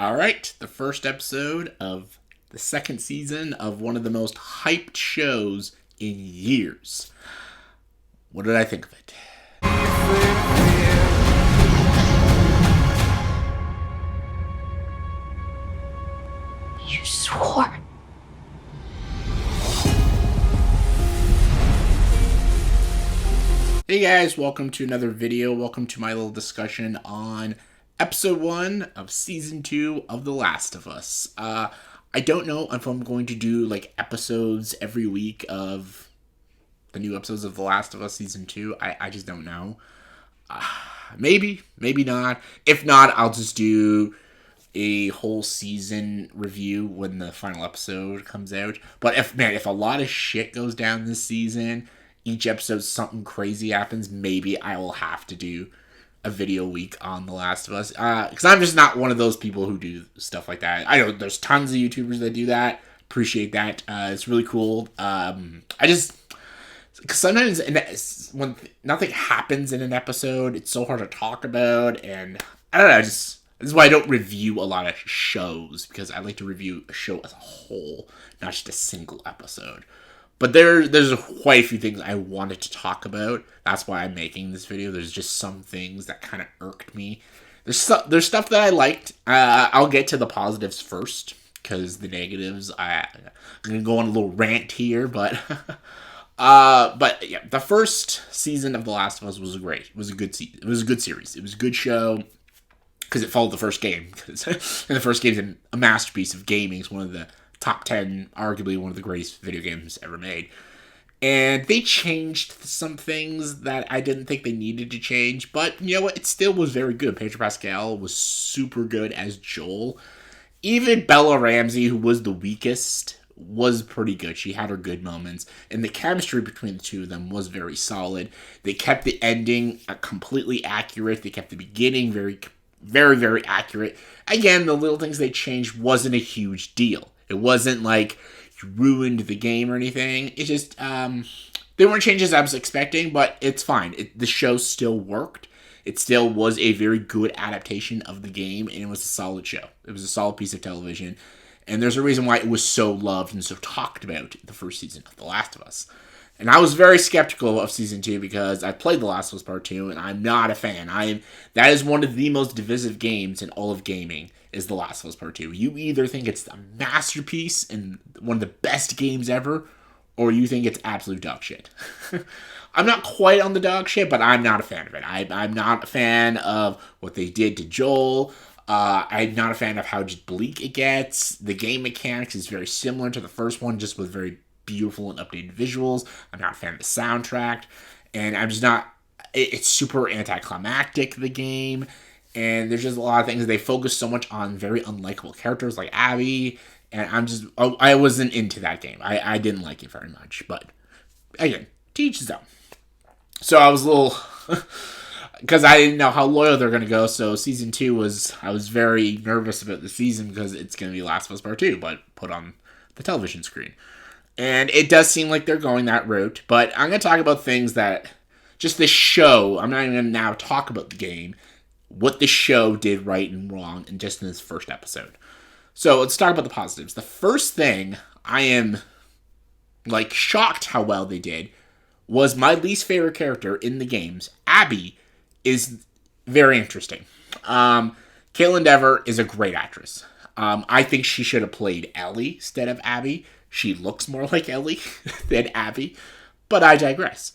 All right, the first episode of the second season of one of the most hyped shows in years. What did I think of it? You swore. Hey guys, welcome to another video. Welcome to my little discussion on episode 1 of season 2 of The Last of Us. I don't know if I'm going to do like episodes every week of the new episodes of The Last of Us season 2. I just don't know. Maybe not. If not, I'll just do a whole season review when the final episode comes out. But if a lot of shit goes down this season, each episode something crazy happens, maybe I will have to do a video week on The Last of Us. Because I'm just not one of those people who do stuff like that. I know there's tons of YouTubers that do that. Appreciate that. It's really cool. Because sometimes when nothing happens in an episode, it's so hard to talk about. And I don't know, this is why I don't review a lot of shows. Because I like to review a show as a whole, not just a single episode. But there's quite a few things I wanted to talk about. That's why I'm making this video. There's just some things that kind of irked me. There's stuff that I liked. I'll get to the positives first, because the negatives, I'm going to go on a little rant here. But yeah, the first season of The Last of Us was great. It was a good season. It was a good series. It was a good show, because it followed the first game. And the first game is a masterpiece of gaming. It's one of the top 10, arguably one of the greatest video games ever made. And they changed some things that I didn't think they needed to change, but you know what? It still was very good. Pedro Pascal was super good as Joel. Even Bella Ramsey, who was the weakest, was pretty good. She had her good moments, and the chemistry between the two of them was very solid. They kept the ending completely accurate. They kept the beginning very, very, very accurate. Again, the little things they changed wasn't a huge deal. It wasn't like you ruined the game or anything. It just, they weren't changes I was expecting, but it's fine. The show still worked. It still was a very good adaptation of the game, and it was a solid show. It was a solid piece of television, and there's a reason why it was so loved and so talked about the first season of The Last of Us. And I was very skeptical of season 2 because I played The Last of Us Part 2, and I'm not a fan. That is one of the most divisive games in all of gaming, is The Last of Us Part 2. You either think it's a masterpiece and one of the best games ever, or you think it's absolute dog shit. I'm not quite on the dog shit, but I'm not a fan of it. I'm not a fan of what they did to Joel. I'm not a fan of how just bleak it gets. The game mechanics is very similar to the first one, just with very beautiful and updated visuals. I'm not a fan of the soundtrack, and I'm just not. It's super anticlimactic, the game, and there's just a lot of things. They focus so much on very unlikable characters like Abby, and I wasn't into that game. I didn't like it very much, but again, to each his own. So I was a little because I didn't know how loyal they're going to go. So season 2 I was very nervous about the season because it's going to be Last of Us Part 2, but put on the television screen. And it does seem like they're going that route, but I'm going to talk about things that, just the show, I'm not even going to now talk about the game, what the show did right and wrong, and just in this first episode. So let's talk about the positives. The first thing I am, shocked how well they did, was my least favorite character in the games, Abby, is very interesting. Caitlin Dever is a great actress. I think she should have played Ellie instead of Abby. She looks more like Ellie than Abby, but I digress.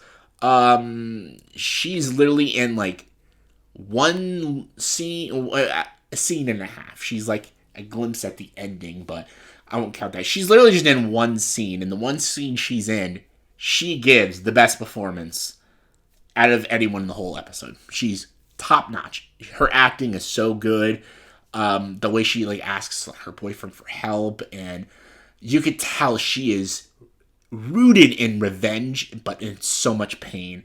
She's literally in one scene, a scene and a half. She's like a glimpse at the ending, but I won't count that. She's literally just in one scene, and the one scene she's in, she gives the best performance out of anyone in the whole episode. She's top notch. Her acting is so good. The way she asks her boyfriend for help, and you could tell she is rooted in revenge, but in so much pain.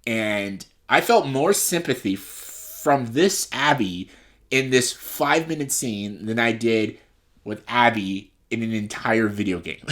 And I felt more sympathy from this Abby in this 5-minute scene than I did with Abby in an entire video game.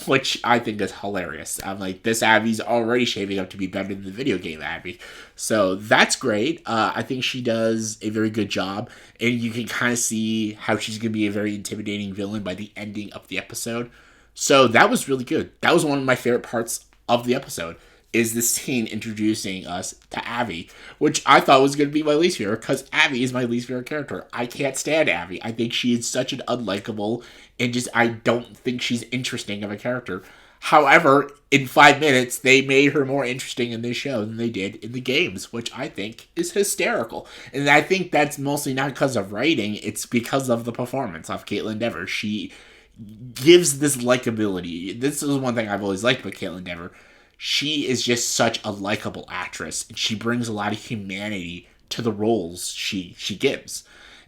which I think is hilarious. I'm like, this Abby's already shaping up to be better than the video game Abby. So that's great. I think she does a very good job, and you can kind of see how she's going to be a very intimidating villain by the ending of the episode. So that was really good. That was one of my favorite parts of the episode, is this scene introducing us to Abby, which I thought was going to be my least favorite, because Abby is my least favorite character. I can't stand Abby. I think she is such an unlikable, and just, I don't think she's interesting of a character. However, in 5 minutes, they made her more interesting in this show than they did in the games, which I think is hysterical. And I think that's mostly not because of writing, it's because of the performance of Caitlin Dever. She gives this likability. This is one thing I've always liked about Caitlin Dever. She is just such a likable actress, and she brings a lot of humanity to the roles she gives.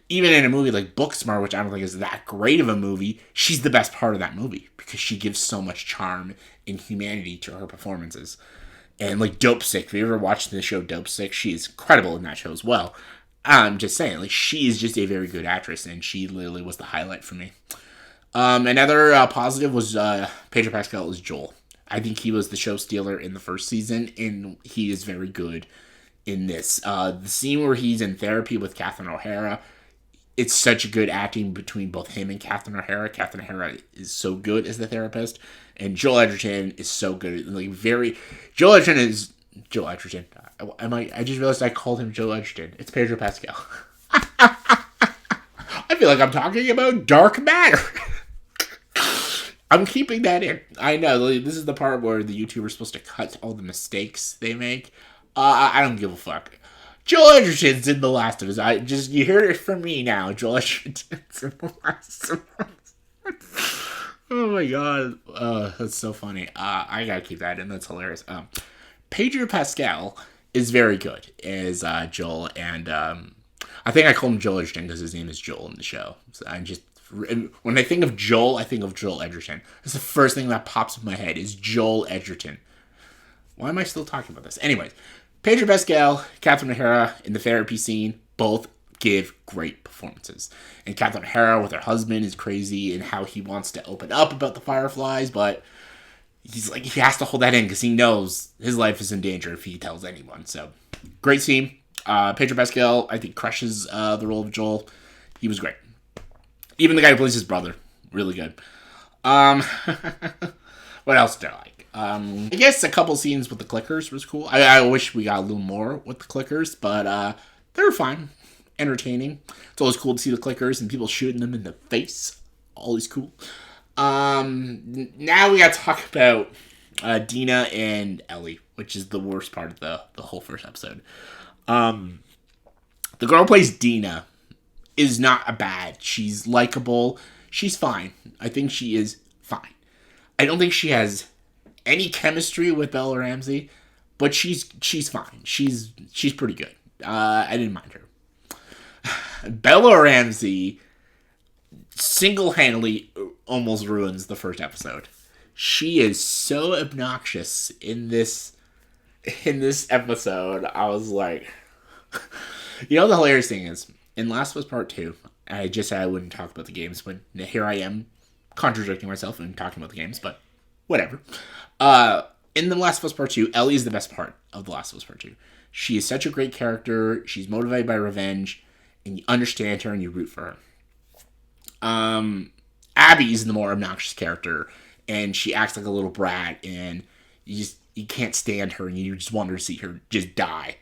Even in a movie like Booksmart, which I don't think is that great of a movie, she's the best part of that movie because she gives so much charm and humanity to her performances. And like Dope Sick, if you ever watched the show Dope Sick, she is incredible in that show as well. I'm just saying, like, she is just a very good actress, and she literally was the highlight for me. Another positive was Pedro Pascal as Joel. I think he was the show stealer in the first season, and he is very good in this. The scene where he's in therapy with Catherine O'Hara, it's such good acting between both him and Catherine O'Hara. Catherine O'Hara is so good as the therapist, and Joel Edgerton is so good. Like, Joel Edgerton is Joel Edgerton. I just realized I called him Joel Edgerton. It's Pedro Pascal. I feel like I'm talking about dark matter. I'm keeping that in. I know, this is the part where the YouTuber's supposed to cut all the mistakes they make. I don't give a fuck. Joel Edgerton's in The Last of Us. You heard it from me now. Joel Edgerton's in The Last of Us. Oh my god. That's so funny. I gotta keep that in. That's hilarious. Pedro Pascal is very good as Joel, and I think I call him Joel Edgerton because his name is Joel in the show. So when I think of Joel, I think of Joel Edgerton. That's the first thing that pops in my head is Joel Edgerton. Why am I still talking about this? Anyways, Pedro Pascal, Catherine O'Hara in the therapy scene both give great performances. And Catherine O'Hara with her husband is crazy and how he wants to open up about the Fireflies, but he's like, he has to hold that in because he knows his life is in danger if he tells anyone. So, great scene. Pedro Pascal, I think, crushes the role of Joel. He was great. Even the guy who plays his brother, really good. What else did I like? I guess a couple scenes with the clickers was cool. I wish we got a little more with the clickers, but they were fine. Entertaining. It's always cool to see the clickers and people shooting them in the face. Always cool. Now we got to talk about Dina and Ellie, which is the worst part of the whole first episode. The girl who plays Dina is not a bad. She's likable. She's fine. I think she is fine. I don't think she has any chemistry with Bella Ramsey, but she's fine. She's pretty good. I didn't mind her. Bella Ramsey single-handedly almost ruins the first episode. She is so obnoxious in this episode. I was like, you know, the hilarious thing is, in Last of Us Part 2, I just said I wouldn't talk about the games, but here I am contradicting myself and talking about the games, but whatever. In The Last of Us Part 2, Ellie is the best part of The Last of Us Part 2. She is such a great character. She's motivated by revenge, and you understand her and you root for her. Abby is the more obnoxious character, and she acts like a little brat, and you can't stand her, and you just want her to see her just die.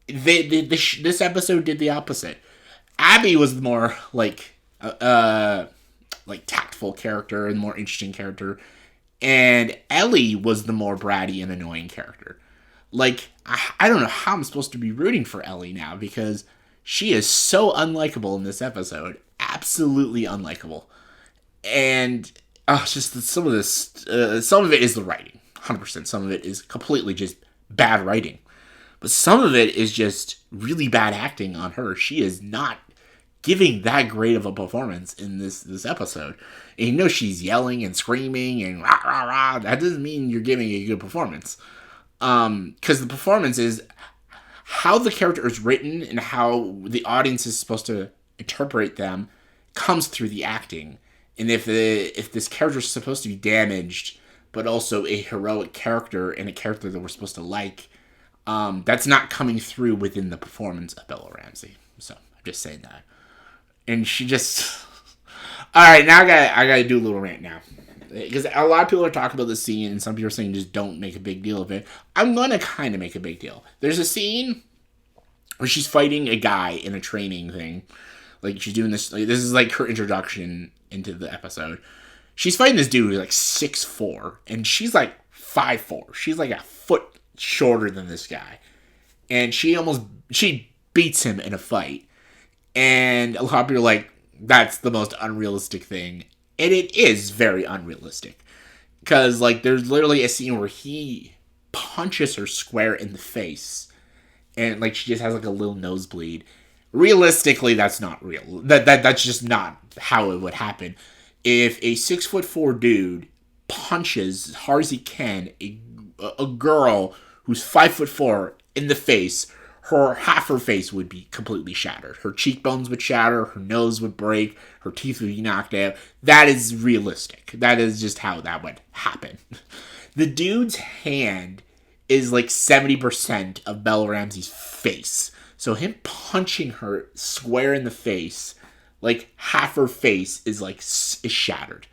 This episode did the opposite. Abby was the more like tactful character and more interesting character, and Ellie was the more bratty and annoying character. Like, I don't know how I'm supposed to be rooting for Ellie now because she is so unlikable in this episode, absolutely unlikable, and just some of this, some of it is the writing, 100%. Some of it is completely just bad writing. But some of it is just really bad acting on her. She is not giving that great of a performance in this episode. And you know she's yelling and screaming and rah, rah, rah. That doesn't mean you're giving a good performance. Because the performance is how the character is written and how the audience is supposed to interpret them comes through the acting. And if this character is supposed to be damaged, but also a heroic character and a character that we're supposed to like, that's not coming through within the performance of Bella Ramsey. So I'm just saying that. And she just, all right, now I gotta do a little rant now, because a lot of people are talking about the scene, and some people are saying just don't make a big deal of it. I'm gonna kind of make a big deal. There's a scene where she's fighting a guy in a training thing, like she's doing this. Like, this is like her introduction into the episode. She's fighting this dude who's like 6'4", and she's like 5'4". She's like a foot shorter than this guy, and she beats him in a fight. And a lot of people are like, that's the most unrealistic thing. And it is very unrealistic. Because, like, there's literally a scene where he punches her square in the face. And, like, she just has, like, a little nosebleed. Realistically, that's not real. That's just not how it would happen. If a 6'4" dude punches as hard as he can a girl who's 5'4" in the face, half her face would be completely shattered. Her cheekbones would shatter, her nose would break, her teeth would be knocked out. That is realistic. That is just how that would happen. The dude's hand is like 70% of Bella Ramsey's face. So him punching her square in the face, like half her face is shattered.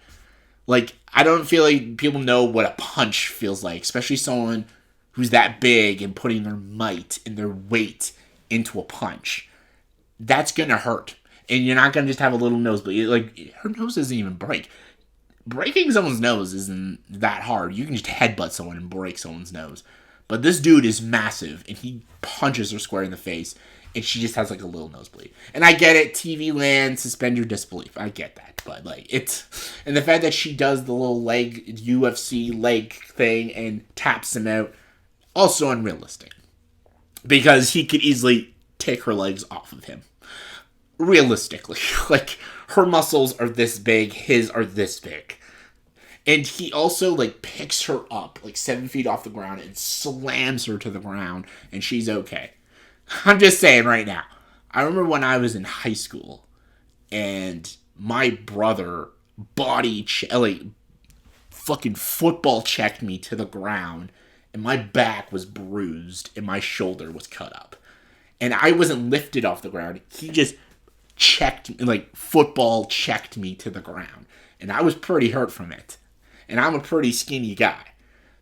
Like, I don't feel like people know what a punch feels like, especially someone who's that big and putting their might and their weight into a punch. That's gonna hurt. And you're not gonna just have a little nosebleed. Like, her nose doesn't even break. Breaking someone's nose isn't that hard. You can just headbutt someone and break someone's nose. But this dude is massive, and he punches her square in the face, and she just has like a little nosebleed. And I get it, TV land, suspend your disbelief. I get that. But like, it's, and the fact that she does the little UFC leg thing and taps him out, also unrealistic. Because he could easily take her legs off of him. Realistically. Like, her muscles are this big, his are this big. And he also, like, picks her up, like, 7 feet off the ground and slams her to the ground, and she's okay. I'm just saying right now. I remember when I was in high school, and my brother fucking football checked me to the ground, and my back was bruised, and my shoulder was cut up. And I wasn't lifted off the ground. He just football checked me to the ground. And I was pretty hurt from it. And I'm a pretty skinny guy.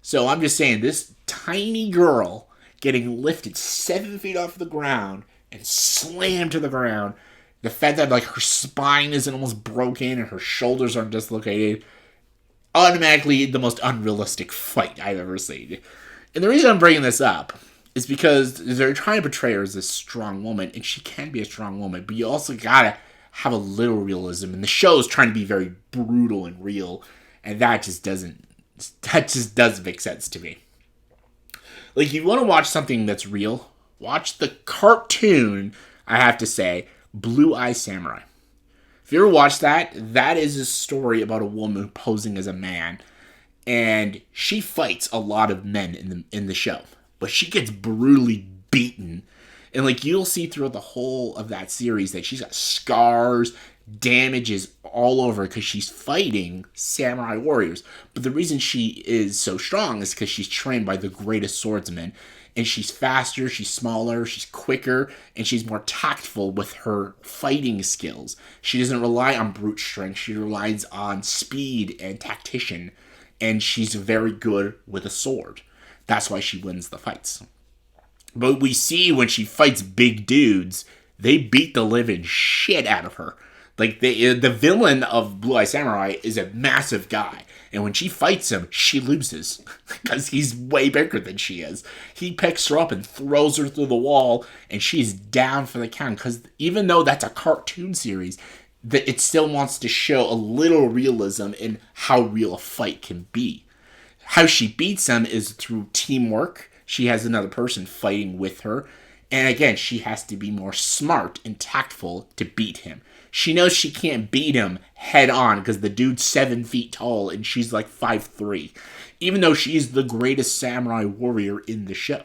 So I'm just saying, this tiny girl getting lifted 7 feet off the ground and slammed to the ground, the fact that, like, her spine isn't almost broken and her shoulders aren't dislocated, automatically the most unrealistic fight I've ever seen. And the reason I'm bringing this up is because they're trying to portray her as this strong woman, and she can be a strong woman, but you also gotta have a little realism, and the show's trying to be very brutal and real, and that just doesn't make sense to me. Like, you want to watch something that's real, watch the cartoon, I have to say, Blue Eye Samurai. If you ever watch that, that is a story about a woman posing as a man, and she fights a lot of men in the show, but she gets brutally beaten. And, like, you'll see throughout the whole of that series that she's got scars, damages all over because she's fighting samurai warriors. But the reason she is so strong is because she's trained by the greatest swordsmen. And she's faster, she's smaller, she's quicker, and she's more tactful with her fighting skills. She doesn't rely on brute strength. She relies on speed and tactician. And she's very good with a sword. That's why she wins the fights. But we see when she fights big dudes, they beat the living shit out of her. Like, the villain of Blue Eye Samurai is a massive guy. And when she fights him, she loses. Because he's way bigger than she is. He picks her up and throws her through the wall, and she's down for the count. Because even though that's a cartoon series, it still wants to show a little realism in how real a fight can be. How she beats him is through teamwork. She has another person fighting with her. And again, she has to be more smart and tactful to beat him. She knows she can't beat him head on because the dude's 7 feet tall and she's like 5'3", even though she's the greatest samurai warrior in the show.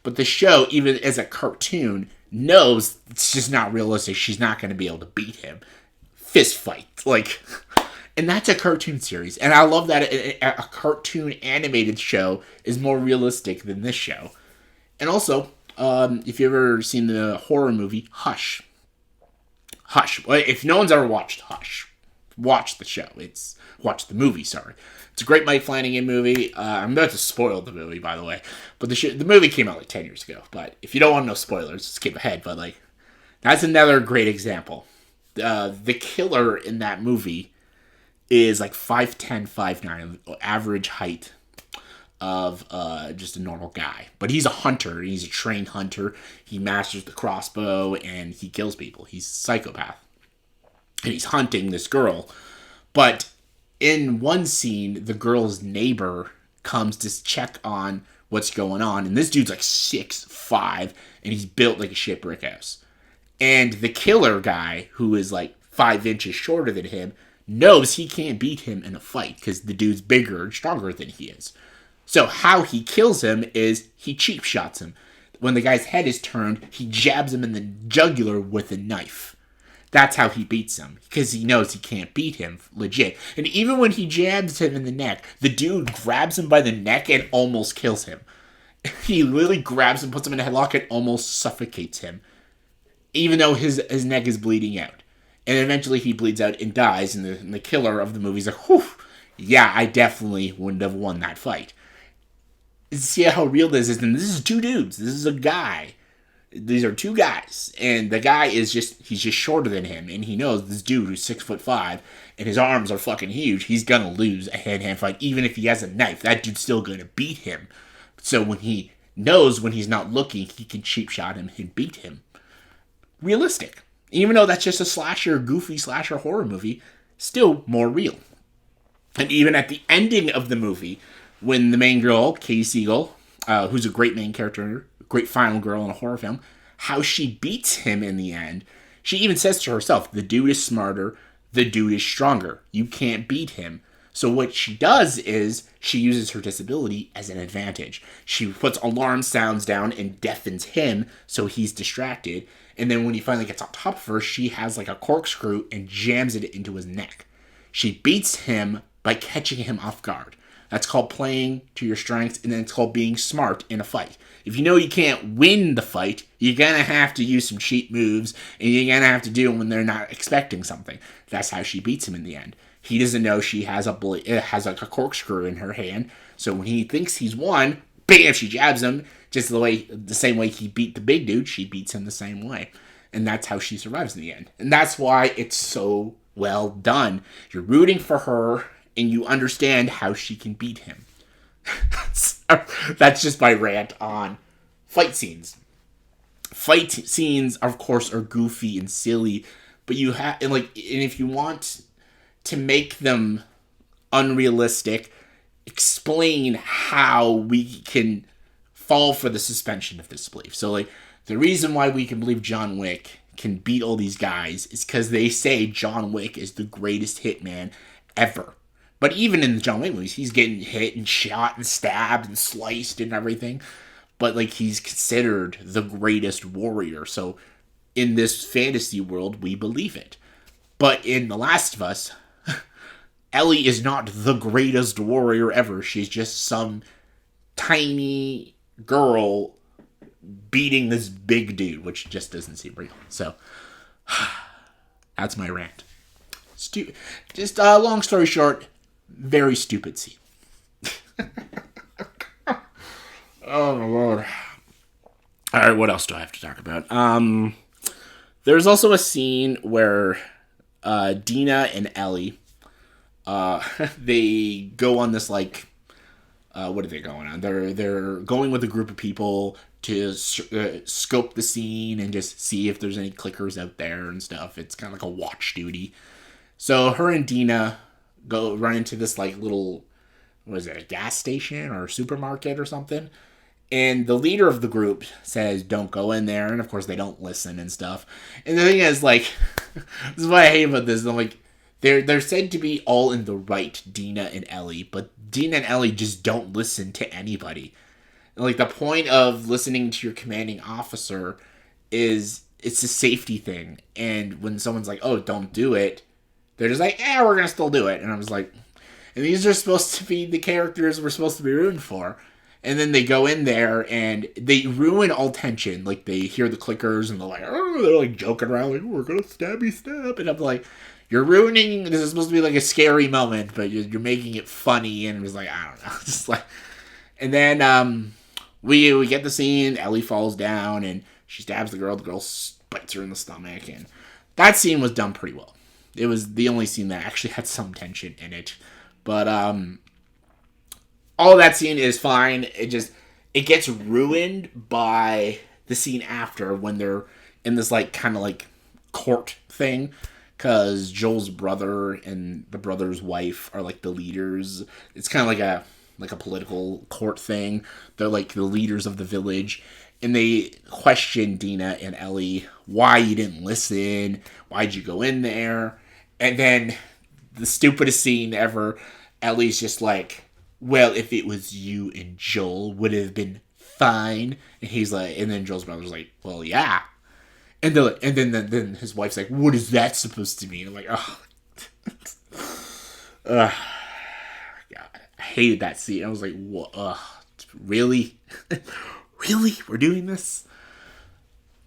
But the show, even as a cartoon, knows it's just not realistic. She's not going to be able to beat him. Fist fight. Like, And that's a cartoon series. And I love that a cartoon animated show is more realistic than this show. And also, if you've ever seen the horror movie Hush. Hush. If no one's ever watched Hush, watch the show. Watch the movie, sorry. It's a great Mike Flanagan movie. I'm about to spoil the movie, by the way. But the movie came out like 10 years ago. But if you don't want to know spoilers, skip ahead. But, like, that's another great example. The killer in that movie is like 5'10", 5'9", average height of just a normal guy. But he's a hunter. He's a trained hunter. He masters the crossbow, and he kills people. He's a psychopath. And he's hunting this girl. But in one scene, the girl's neighbor comes to check on what's going on. And this dude's like 6'5", and he's built like a shit brick house. And the killer guy, who is like 5 inches shorter than him, knows he can't beat him in a fight because the dude's bigger and stronger than he is. So how he kills him is he cheap shots him. When the guy's head is turned, he jabs him in the jugular with a knife. That's how he beats him, because he knows he can't beat him legit. And even when he jabs him in the neck, the dude grabs him by the neck and almost kills him. He literally grabs him, puts him in a headlock, and almost suffocates him, even though his neck is bleeding out. And eventually he bleeds out and dies, and the killer of the movie is like, whew, yeah, I definitely wouldn't have won that fight. See how real this is? And this is 2 dudes. This is a guy. These are 2 guys. And the guy he's just shorter than him, and he knows this dude who's 6'5", and his arms are fucking huge, he's gonna lose a hand-to-hand fight. Even if he has a knife, that dude's still gonna beat him. So when he knows when he's not looking, he can cheap shot him and beat him. Realistic. Even though that's just a goofy slasher horror movie, still more real. And even at the ending of the movie, when the main girl, Katie Siegel, who's a great main character, great final girl in a horror film, how she beats him in the end, she even says to herself, the dude is smarter, the dude is stronger. You can't beat him. So what she does is she uses her disability as an advantage. She puts alarm sounds down and deafens him so he's distracted. And then when he finally gets on top of her, she has like a corkscrew and jams it into his neck. She beats him by catching him off guard. That's called playing to your strengths, and then it's called being smart in a fight. If you know you can't win the fight, you're going to have to use some cheat moves, and you're going to have to do them when they're not expecting something. That's how she beats him in the end. He doesn't know she has like a corkscrew in her hand, so when he thinks he's won, bam, she jabs him, just the same way he beat the big dude, she beats him the same way. And that's how she survives in the end. And that's why it's so well done. You're rooting for her, and you understand how she can beat him. That's just my rant on fight scenes. Fight scenes, of course, are goofy and silly, but and if you want to make them unrealistic, explain how we can fall for the suspension of disbelief. So, like, the reason why we can believe John Wick can beat all these guys is because they say John Wick is the greatest hitman ever. But even in the John Wick movies, he's getting hit and shot and stabbed and sliced and everything. But, like, he's considered the greatest warrior. So, in this fantasy world, we believe it. But in The Last of Us, Ellie is not the greatest warrior ever. She's just some tiny girl beating this big dude, which just doesn't seem real. So, that's my rant. Just long story short, very stupid scene. Oh my lord. Alright, what else do I have to talk about? There's also a scene where Dina and Ellie, they go on this, like, what are they going on? They're going with a group of people to scope the scene and just see if there's any clickers out there and stuff. It's kind of like a watch duty. So her and Dina go run into this, like, little, what is it, a gas station or a supermarket or something. And the leader of the group says, don't go in there. And of course they don't listen and stuff. And the thing is, like, this is what I hate about this. I'm like, they're said to be all in the right, Dina and Ellie, but Dina and Ellie just don't listen to anybody. Like, the point of listening to your commanding officer is it's a safety thing. And when someone's like, oh, don't do it, they're just like, we're gonna still do it. And I was like, and these are supposed to be the characters we're supposed to be rooting for. And then they go in there and they ruin all tension. Like, they hear the clickers and they're like joking around, like, we're gonna stabby stab. And I'm like, you're ruining, this is supposed to be like a scary moment, but you're making it funny. And it was like, I don't know. Just like, and then we get the scene, Ellie falls down and she stabs the girl bites her in the stomach. And that scene was done pretty well. It was the only scene that actually had some tension in it. But all that scene is fine. It gets ruined by the scene after when they're in this like kind of like court thing, because Joel's brother and the brother's wife are like the leaders. It's kind of like a political court thing. They're like the leaders of the village, and they question Dina and Ellie, why you didn't listen, why'd you go in there? And then the stupidest scene ever, Ellie's just like, well, if it was you and Joel, would it have been fine? And he's like, and then Joel's brother's like, well, yeah. And then his wife's like, what is that supposed to mean? I'm like, oh, God, I hated that scene. I was like, what? Really, really, we're doing this?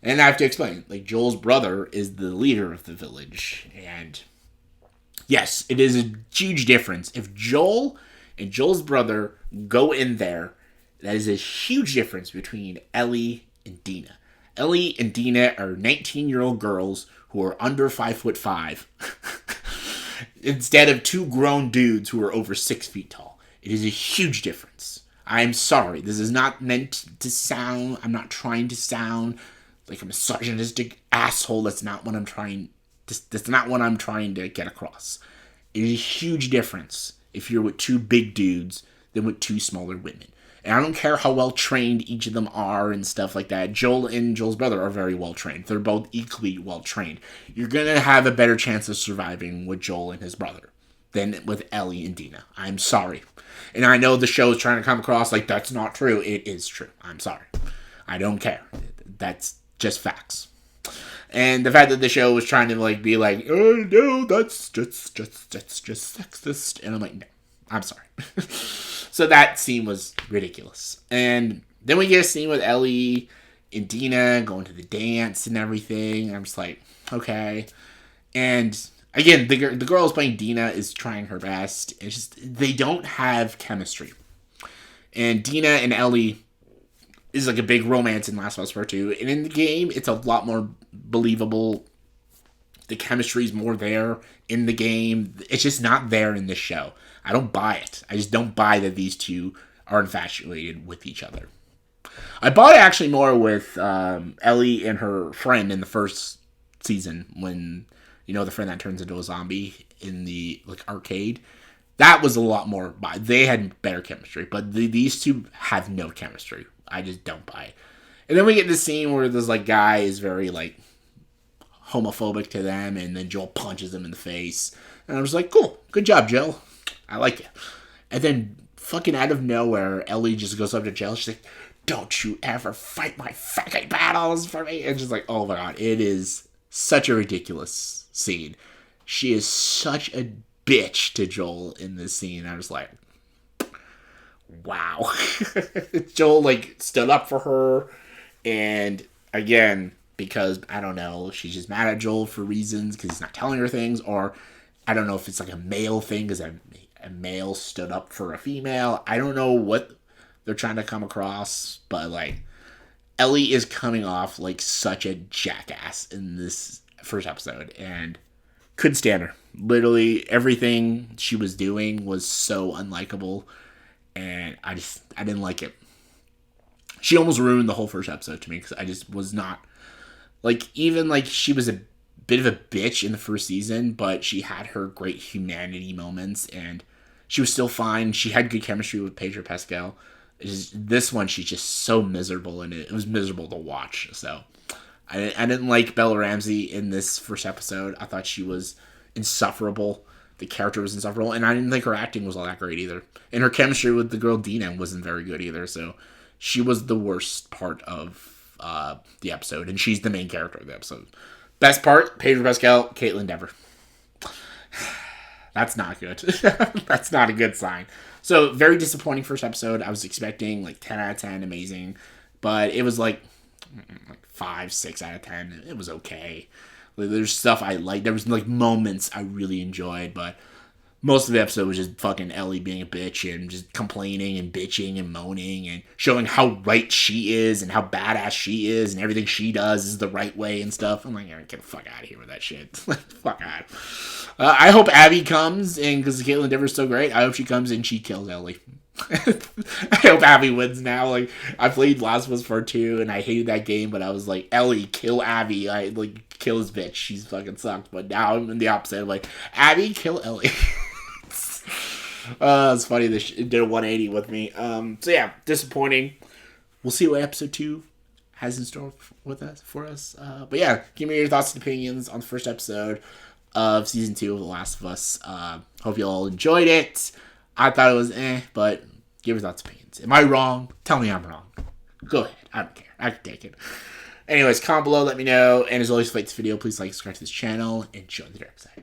And I have to explain, like, Joel's brother is the leader of the village, and yes, it is a huge difference. If Joel and Joel's brother go in there, that is a huge difference between Ellie and Dina. Ellie and Dina are 19-year-old girls who are under 5'5", instead of two grown dudes who are over 6 feet tall. It is a huge difference. I'm sorry. This is not meant to sound, I'm not trying to sound like a misogynistic asshole. That's not what I'm trying to get across. It is a huge difference if you're with two big dudes than with two smaller women. And I don't care how well trained each of them are and stuff like that. Joel and Joel's brother are very well trained. They're both equally well trained. You're going to have a better chance of surviving with Joel and his brother than with Ellie and Dina. I'm sorry. And I know the show is trying to come across like that's not true. It is true. I'm sorry. I don't care. That's just facts. And the fact that the show was trying to like be like, oh no, that's just sexist. And I'm like, no, I'm sorry. So that scene was ridiculous. And then we get a scene with Ellie and Dina going to the dance and everything. And I'm just like, okay. And again, the girl who's playing Dina is trying her best. It's just, they don't have chemistry. And Dina and Ellie is like a big romance in Last of Us Part 2. And in the game, it's a lot more believable. The chemistry's more there in the game. It's just not there in this show. I don't buy it. I just don't buy that these two are infatuated with each other. I bought it actually more with Ellie and her friend in the first season when, you know, the friend that turns into a zombie in the like arcade. That was a lot more. They had better chemistry, but these two have no chemistry. I just don't buy it. And then we get this scene where this like guy is very like homophobic to them, and then Joel punches him in the face. And I was like, cool, good job, Joel. I like it. And then fucking out of nowhere, Ellie just goes up to Joel. She's like, don't you ever fight my fucking battles for me. And she's like, oh my god, it is such a ridiculous scene. She is such a bitch to Joel in this scene. I was like, wow. Joel like stood up for her, and again, because I don't know, she's just mad at Joel for reasons because he's not telling her things, or I don't know if it's like a male thing because a male stood up for a female. I don't know what they're trying to come across, but like Ellie is coming off like such a jackass in this first episode, and couldn't stand her. Literally everything she was doing was so unlikable, and I didn't like it. She almost ruined the whole first episode to me because I just was not like, even like she was a bit of a bitch in the first season, but she had her great humanity moments and she was still fine. She had good chemistry with Pedro Pascal. This one, she's just so miserable, and it was miserable to watch. So I didn't like Bella Ramsey in this first episode. I thought she was insufferable. The character was insufferable, and I didn't think her acting was all that great either. And her chemistry with the girl Dina wasn't very good either. So she was the worst part of the episode, and she's the main character of the episode. Best part, Pedro Pascal, Caitlin Dever. That's not good. That's not a good sign. So, very disappointing first episode. I was expecting like 10 out of 10, amazing. But it was like 5, 6 out of 10. It was okay. Like, there's stuff I liked. There was like moments I really enjoyed, but most of the episode was just fucking Ellie being a bitch and just complaining and bitching and moaning and showing how right she is and how badass she is and everything she does is the right way and stuff. I'm like, get the fuck out of here with that shit. Fuck out. I hope Abby comes, and because Caitlin Dever's so great, I hope she comes and she kills Ellie. I hope Abby wins now. Like, I played Last of Us Part 2 and I hated that game, but I was like, Ellie, kill Abby. I like kill his bitch. She's fucking sucked. But now I'm in the opposite. I'm like, Abby, kill Ellie. It's funny this did a 180 with me. So yeah, disappointing. We'll see what episode 2 has in store for us. But yeah, give me your thoughts and opinions on the first episode of season 2 of The Last of Us. Hope you all enjoyed it. I thought it was but give your thoughts and opinions. Am I wrong? Tell me I'm wrong. Go ahead. I don't care. I can take it. Anyways, comment below, let me know. And as always, if you like this video, please like, subscribe to this channel, and join the dark side.